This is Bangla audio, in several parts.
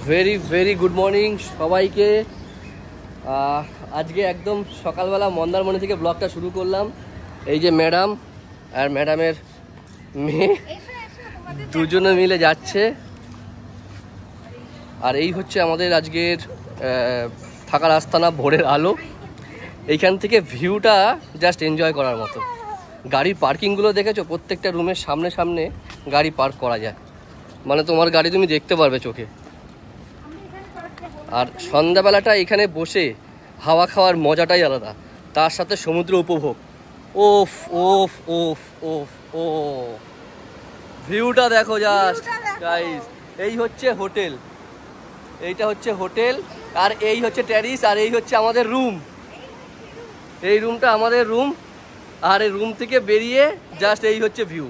ভেরি ভেরি গুড মর্নিং সবাইকে। আজকে একদম সকালবেলা মন্দারমণি থেকে ব্লগটা শুরু করলাম। এই যে ম্যাডাম আর ম্যাডামের মেয়ে দুজনে মিলে যাচ্ছে। আর এই হচ্ছে আমাদের আজকের থাকার আস্তানা, ভোরের আলো। এইখান থেকে ভিউটা জাস্ট এনজয় করার মতো। গাড়ির পার্কিংগুলো দেখেছো? প্রত্যেকটা রুমের সামনে সামনে গাড়ি পার্ক করা যায়, মানে তোমার গাড়ি তুমি দেখতে পারবে চোখে। আর সন্ধ্যাবেলাটা এখানে বসে হাওয়া খাওয়ার মজাটাই আলাদা, তার সাথে সমুদ্র উপভোগ। ওফ ওফ ওফ ওফ ও ভিউটা দেখো জাস্ট গাইস। এই হচ্ছে হোটেল, এইটা হচ্ছে হোটেল, আর এই হচ্ছে ট্যারিস, আর এই হচ্ছে আমাদের রুম। এই রুমটা আমাদের রুম, আর এই রুম থেকে বেরিয়ে জাস্ট এই হচ্ছে ভিউ।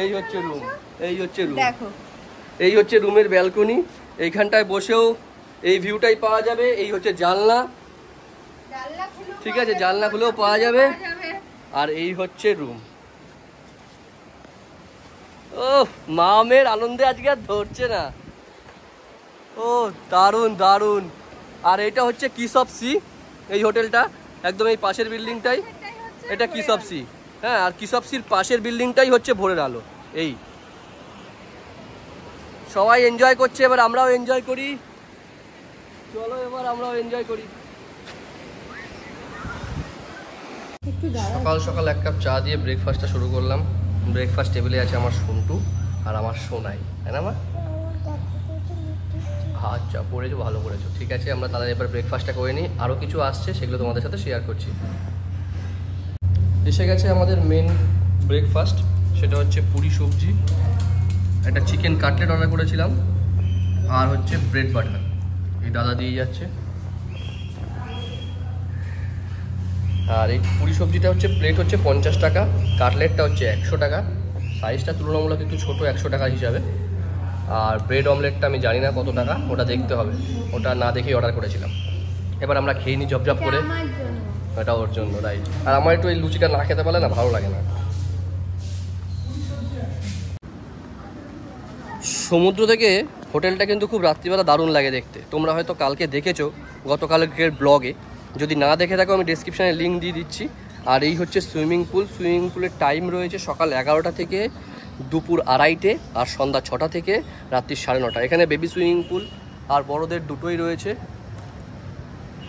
এই হচ্ছে রুম, এই হচ্ছে রুম, এই হচ্ছে রুমের ব্যালকনি। এইখানটায় বসেও এই ভিউটাই পাওয়া যাবে। এই হচ্ছে জানলা, ঠিক আছে, জানলা খুলেও পাওয়া যাবে। আর এই হচ্ছে রুম। ও মামের আনন্দে আজকে আর ধরছে না। ও দারুণ দারুণ। আর এটা হচ্ছে কিস অফ সি, এই হোটেলটা একদম এই পাশের বিল্ডিংটাই, এটা কিস অফ সি। হ্যাঁ, আর কিস অফ সির পাশের বিল্ডিংটাই হচ্ছে ভোরের আলো। এই সবাই এনজয় করছে, এবার আমরাও এনজয় করি। চলো এবার আমরাও এনজয় করি। সকাল সকাল এক কাপ চা দিয়ে ব্রেকফাস্টটা শুরু করলাম। ব্রেকফাস্ট টেবিলে আছে আমার সন্টু আর আমার সোনাই, তাই না মা? আচ্ছা, পড়েছো, ভালো করেছো। ঠিক আছে, আমরা তাহলে এবার ব্রেকফাস্টটা করে নিই। আরও কিছু আসছে, সেগুলো তোমাদের সাথে শেয়ার করছি। এসে গেছে আমাদের মেন ব্রেকফাস্ট, সেটা হচ্ছে পুরি সবজি, একটা চিকেন কাটলেট অর্ডার করেছিলাম, আর হচ্ছে ব্রেড বাটার। এই দাদা দিয়ে যাচ্ছে। আর এই পুরি সবজিটা হচ্ছে প্লেট হচ্ছে 50 টাকা, কাটলেটটা হচ্ছে 100 টাকা। সাইজটা তুলনামূলক একটু ছোটো 100 টাকার হিসাবে। আর ব্রেড অমলেটটা আমি জানি না কত টাকা, ওটা দেখতে হবে, ওটা না দেখেই অর্ডার করেছিলাম। এবার আমরা খেয়ে নিই জবজব করে। এটা ওর জন্য, রাইট। আর আমার একটু এই লুচিটা না খেতে পারলে না ভালো লাগে না। সমুদ্র থেকে হোটেলটা কিন্তু খুব রাত্রিবেলা দারুণ লাগে দেখতে। তোমরা হয়তো কালকে দেখেছো গতকালকের ব্লগে, যদি না দেখে থাকো আমি ডেসক্রিপশানে লিঙ্ক দিয়ে দিচ্ছি। আর এই হচ্ছে সুইমিং পুল। সুইমিং পুলের টাইম রয়েছে সকাল 11টা থেকে দুপুর 2:30, আর সন্ধ্যা 6টা থেকে রাত্রি 9:30। এখানে বেবি সুইমিং পুল আর বড়দের দুটোই রয়েছে।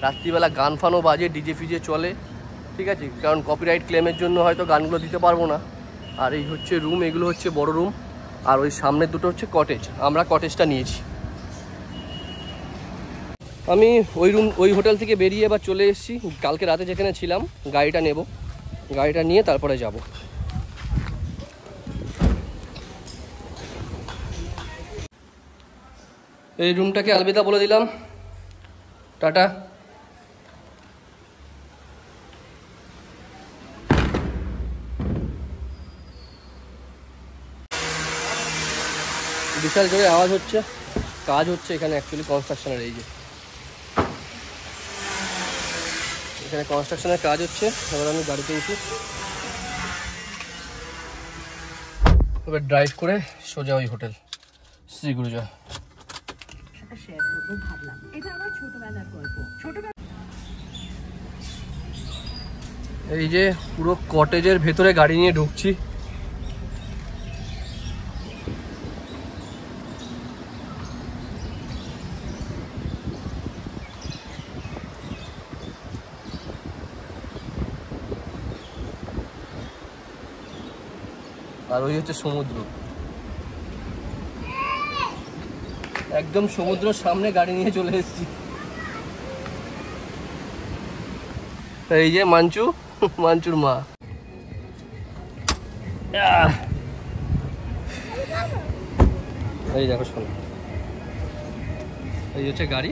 রাত্রিবেলা গান ফানও বাজে, ডিজে ফিজে চলে, ঠিক আছে, কারণ কপিরাইট ক্লেমের জন্য হয়তো গানগুলো দিতে পারবো না। আর এই হচ্ছে রুম, এগুলো হচ্ছে বড় রুম। আর ওই সামনের দুটো হচ্ছে কটেজ, আমরা কটেজটা নিয়েছি। আমি ওই হোটেল থেকে বেরিয়ে এবার চলে এসেছি কালকে রাতে যেখানে ছিলাম। গাড়িটা নেব, গাড়িটা নিয়ে তারপরে যাব। এই রুমটাকে আলবিদা বলে দিলাম, টাটা। বিশাল জোরে আওয়াজ হচ্ছে, কাজ হচ্ছে এখানে অ্যাকচুয়ালি কনস্ট্রাকশনের। এই যে এখানে কনস্ট্রাকশনের কাজ হচ্ছে। এবার আমি গাড়িতে উঠি, এবার ড্রাইভ করে সোজা ওই হোটেল শ্রী গুরুজয়। এই যে পুরো কটেজের ভেতরে গাড়ি নিয়ে ঢুকছি। আর ওই হচ্ছে সমুদ্র, একদম সমুদ্রের সামনে গাড়ি নিয়ে চলে এসেছি। এই যে মাঞ্চু, মাঞ্চুর মা। এই দেখো শোনো, এই হচ্ছে গাড়ি।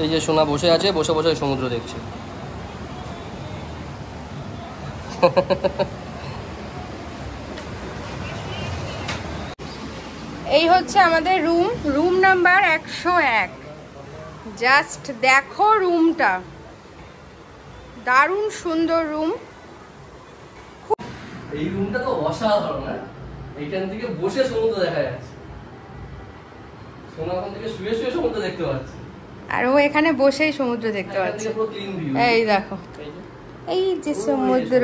এই যে সোনা বসে আছে, বসে বসে সমুদ্র দেখছে। এই হচ্ছে আমাদের রুম, রুম নাম্বার 101। জাস্ট দেখো রুমটা, দারুণ সুন্দর রুম। এই রুমটা তো অসাধারণ। এইখান থেকে বসে সমুদ্র দেখা যাচ্ছে, সোনা ওখান থেকে শুয়ে শুয়ে সমুদ্র দেখতে পাচ্ছে, আর ও এখানে বসেই সমুদ্র দেখতে পাচ্ছে। এই দেখো, এই যে সমুদ্র।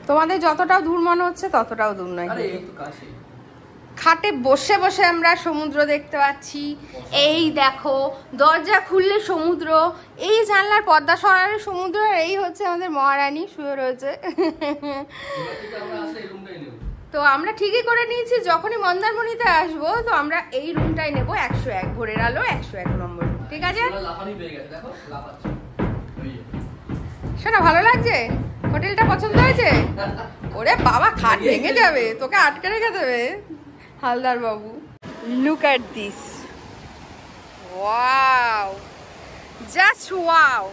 তোমাদের যতটাও দূর মনে হচ্ছে ততটাও দূর নয়, খাটে বসে বসে আমরা সমুদ্র দেখতে পাচ্ছি। এই দেখো, দরজা খুললে সমুদ্র, এই জানলার পর্দা সরালে সমুদ্র, এই হচ্ছে আমাদের মহারানী শুয়ে রয়েছে। তো আমরা ঠিকই করে নিয়েছি, যখনই মন্দারমণিতে আসবো তো আমরা এই রুমটাই নেবো, 101 ভোরের আলো 101 নম্বর। ঠিক আছে শোনা, ভালো লাগছে? হোটেলটা পছন্দ হয়েছে? ওরে বাবা, খাট ভেঙে যাবে, তোকে আটকে রেখে দেবে হালদার বাবু। Look at this, wow, just wow,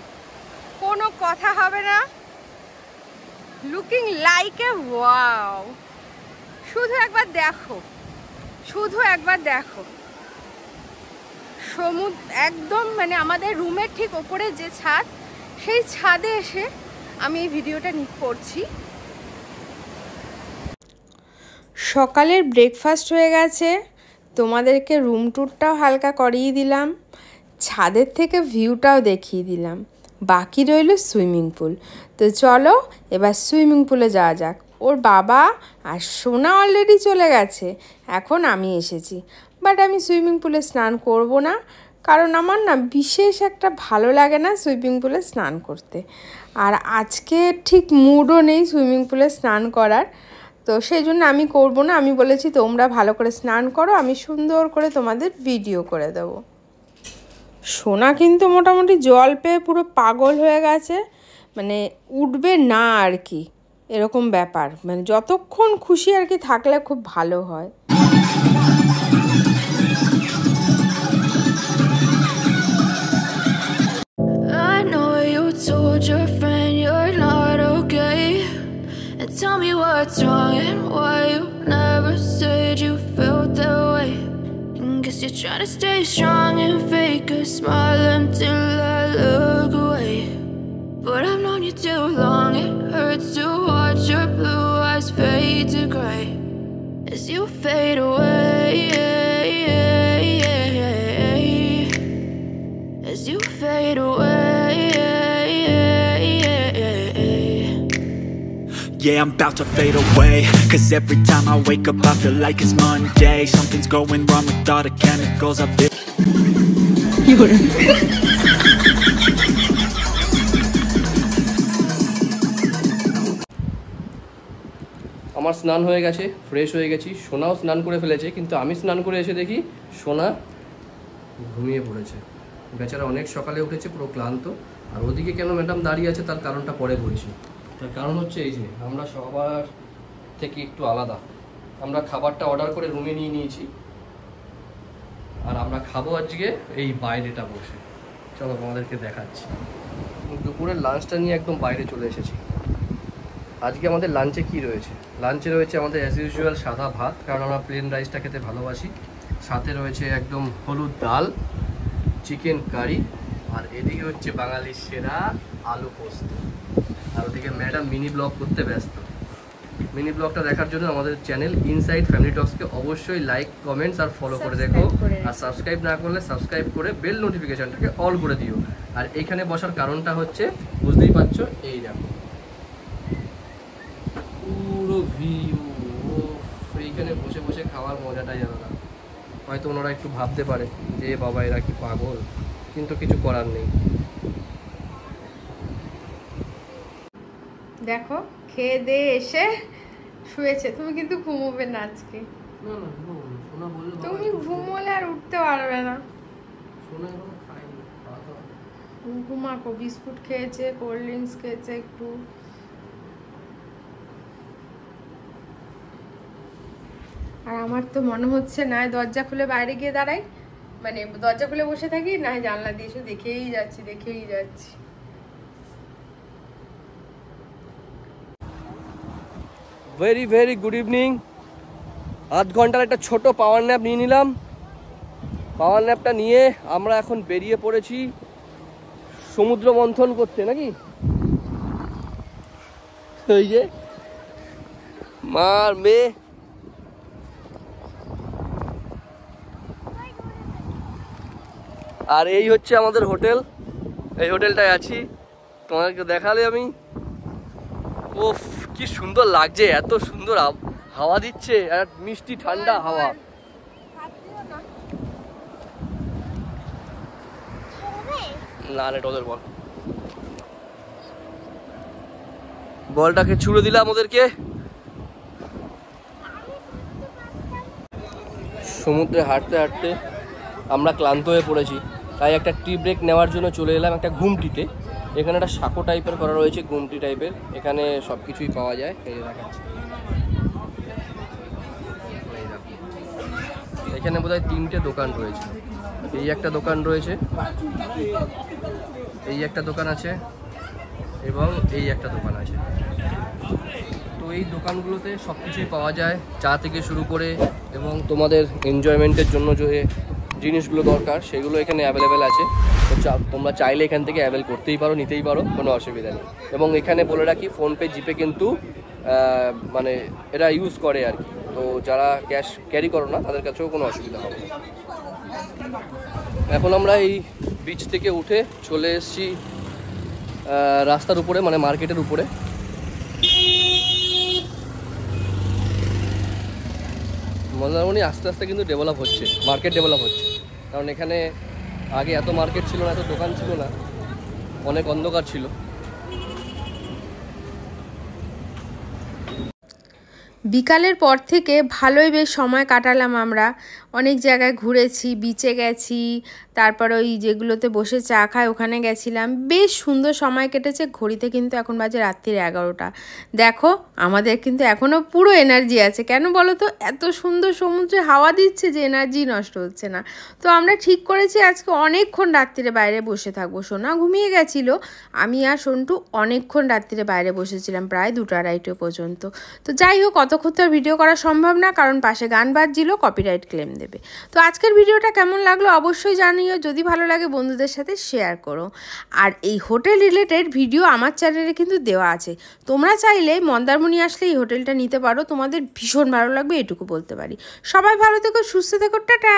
কোনো কথা হবে না, লুকিং লাইক এ ওয়াও। শুধু একবার দেখো, শুধু একবার দেখো সমুদ্র একদম, মানে আমাদের রুমের ঠিক ওপরে যে ছাদ, সেই ছাদে এসে আমি এই ভিডিওটা করছি। সকালের ব্রেকফাস্ট হয়ে গেছে, তোমাদেরকে রুম ট্যুরটাও হালকা করিয়ে দিলাম, ছাদের থেকে ভিউটাও দেখিয়ে দিলাম, বাকি রইল সুইমিং পুল। তো চলো এবার সুইমিং পুলে যাওয়া যাক। ওর বাবা আর সোনা অলরেডি চলে গেছে, এখন আমি এসেছি, বাট আমি সুইমিং পুলে স্নান করব না, কারণ আমার না বিশেষ একটা ভালো লাগে না সুইমিং পুলে স্নান করতে, আর আজকে ঠিক মুডও নেই সুইমিং পুলে স্নান করার, তো সেই জন্য আমি করব না। আমি বলেছি তোমরা ভালো করে স্নান করো, আমি সুন্দর করে তোমাদের ভিডিও করে দেবো। সোনা কিন্তু মোটামুটি জল পেয়ে পুরো পাগল হয়ে গেছে, মানে উঠবে না আর কি, এরকম ব্যাপার, মানে যতক্ষণ খুশি আর কি থাকলে খুব ভালো হয়। I know you told your friend you're not okay, and tell me what's wrong and why you never said you felt that way. And guess you're trying to stay strong and fake a smile until I look away. But I've known you too long, it hurts to watch your blue eyes fade to gray as you fade away, as you fade away. Yeah, I'm about to fade away, 'cause every time I wake up I feel like it's Monday. Something's going wrong with all the chemicals I've been. আমার স্নান হয়ে গেছে, ফ্রেশ হয়ে গেছি, সোনাও স্নান করে ফেলেছে, কিন্তু আমি স্নান করে এসে দেখি সোনা ঘুমিয়ে পড়েছে। বেচারা অনেক সকালে উঠেছে, পুরো ক্লান্ত। আর ওদিকে কেন ম্যাডাম দাঁড়িয়ে আছে তার কারণটা পরে বলছি। তার কারণ হচ্ছে এই যে আমরা সবার থেকে একটু আলাদা, আমরা খাবারটা অর্ডার করে রুমে নিয়ে নিয়েছি, আর আমরা খাবো আজকে এই বাইরেটা বসে। চলো আমাদেরকে দেখাচ্ছি। দুপুরের লাঞ্চটা নিয়ে একদম বাইরে চলে এসেছি। আজকে আমাদের লাঞ্চে কি রয়েছে? লাঞ্চে রয়েছে আমাদের অ্যাজ ইউজুয়াল সাদা ভাত, কারণ আমরা প্লেন রাইসটা খেতে ভালোবাসি। সাথে রয়েছে একদম হলুদ ডাল, চিকেন কারি, আর এদিকে হচ্ছে বাঙালির সেরা আলু পোস্ত। আর ওদিকে ম্যাডাম মিনি ব্লগ করতে ব্যস্ত। মিনি ব্লগটা দেখার জন্য আমাদের চ্যানেল ইনসাইড ফ্যামিলি টক্সকে অবশ্যই লাইক, কমেন্টস আর ফলো করে দেখো। আর সাবস্ক্রাইব না করলে সাবস্ক্রাইব করে বেল নোটিফিকেশনটাকে অল করে দিও। আর এইখানে বসার কারণটা হচ্ছে বুঝতেই পারছো, এই দেখো পুরো ভিউ, এইখানে বসে বসে খাওয়ার মজাটাই আলাদা। হয়তো ওনারা একটু ভাবতে পারে যে বাবা এরা কি পাগল, কিন্তু কিছু করার নেই। দেখো খেয়ে দিয়ে এসে শুয়েছে, তুমি কিন্তু ঘুমোবে না আজকে। তুমি ঘুমোলে আর উঠতে পারবে না। ঘুমাকো, বিস্কুট খেয়েছে, কোল্ড ড্রিঙ্কস খেয়েছে একটু। আর আমার তো মনে হচ্ছে না দরজা খুলে বাইরে গিয়ে দাঁড়াই, মানে দরজা খুলে বসে থাকি, না জানলা দিয়ে এসে দেখেই যাচ্ছি। Very very good evening. আধ ঘন্টার একটা ছোট পাওয়ার ন্যাপ নিয়ে নিলাম। পাওয়ার ন্যাপটা নিয়ে আমরা এখন বেরিয়ে পড়েছি সমুদ্র মন্থন করতে, নাকি? এই যে মা আর মেয়ে আর এই হচ্ছে আমাদের হোটেল, এই হোটেলটায় আছি, তোমাদেরকে দেখালে আমি। ওফ কি সুন্দর লাগছে, এত সুন্দর হাওয়া দিচ্ছে আর মিষ্টি ঠান্ডা হাওয়া। না রে ওদের বল, বলটাকে ছুড়ে দিলাম ওদেরকে। সমুদ্রে হাঁটতে হাঁটতে আমরা ক্লান্ত হয়ে পড়েছি, তাই একটা টি ব্রেক নেওয়ার জন্য চলে এলাম একটা গুমটিতে। এখানে একটা সাঁকো টাইপের করা রয়েছে, গুমটি টাইপের, এখানে সব কিছুই পাওয়া যায়। এই দেখাচ্ছি, এখানে বোধহয় 3টে দোকান রয়েছে। এই একটা দোকান রয়েছে, এই একটা দোকান আছে এবং এই একটা দোকান আছে। তো এই দোকানগুলোতে সব কিছুই পাওয়া যায়, চা থেকে শুরু করে এবং তোমাদের এনজয়মেন্টের জন্য যে জিনিসগুলো দরকার সেগুলো এখানে অ্যাভেলেবেল আছে। তো তোমরা চাইলে এখান থেকে অ্যাভেল করতেই পারো, নিতেই পারো, কোনো অসুবিধা নেই। এবং এখানে বলে রাখি, ফোনপে জিপে কিন্তু মানে এরা ইউজ করে আর কি। তো যারা ক্যাশ ক্যারি করো না তাদের কাছেও কোনো অসুবিধা হবে না। এখন আমরা এই বিচ থেকে উঠে চলে এসেছি রাস্তার উপরে, মানে মার্কেটের উপরে। মন্দারমণি আস্তে আস্তে কিন্তু ডেভেলপ হচ্ছে, মার্কেট ডেভেলপ হচ্ছে। কারণ এখানে আগে এত মার্কেট ছিল না, এত দোকান ছিল না, অনেক অন্ধকার ছিল। বিকালের পর থেকে ভালোই বেশ সময় কাটালাম আমরা, অনেক জায়গায় ঘুরেছি, বিচে গেছি, তারপর ওই যেগুলোতে বসে চা খায় ওখানে গেছিলাম, বেশ সুন্দর সময় কেটেছে। ঘড়িতে কিন্তু এখন বাজে রাত্রির 11টা। দেখো আমাদের কিন্তু এখনও পুরো এনার্জি আছে, কেন বলো তো, এত সুন্দর সমুদ্রে হাওয়া দিচ্ছে যে এনার্জি নষ্ট হচ্ছে না। তো আমরা ঠিক করেছি আজকে অনেকক্ষণ রাত্রিরে বাইরে বসে থাকবো। সোনা ঘুমিয়ে গেছিলো, আমি আর সন্টু অনেকক্ষণ রাত্রিরে বাইরে বসেছিলাম, প্রায় 2টা-2:30 পর্যন্ত। তো যাই হোক, অতক্ষণ তো আর ভিডিও করা সম্ভব না, কারণ পাশে গান বাজছিল, কপিরাইট ক্লেম দেবে। তো আজকের ভিডিওটা কেমন লাগলো অবশ্যই জানিও, যদি ভালো লাগে বন্ধুদের সাথে শেয়ার করো। আর এই হোটেল রিলেটেড ভিডিও আমার চ্যানেলে কিন্তু দেওয়া আছে, তোমরা চাইলে মন্দারমণি আসলে এই হোটেলটা নিতে পারো, তোমাদের ভীষণ ভালো লাগবে, এটুকু বলতে পারি। সবাই ভালো থেকো, সুস্থ থেকো, টাটা।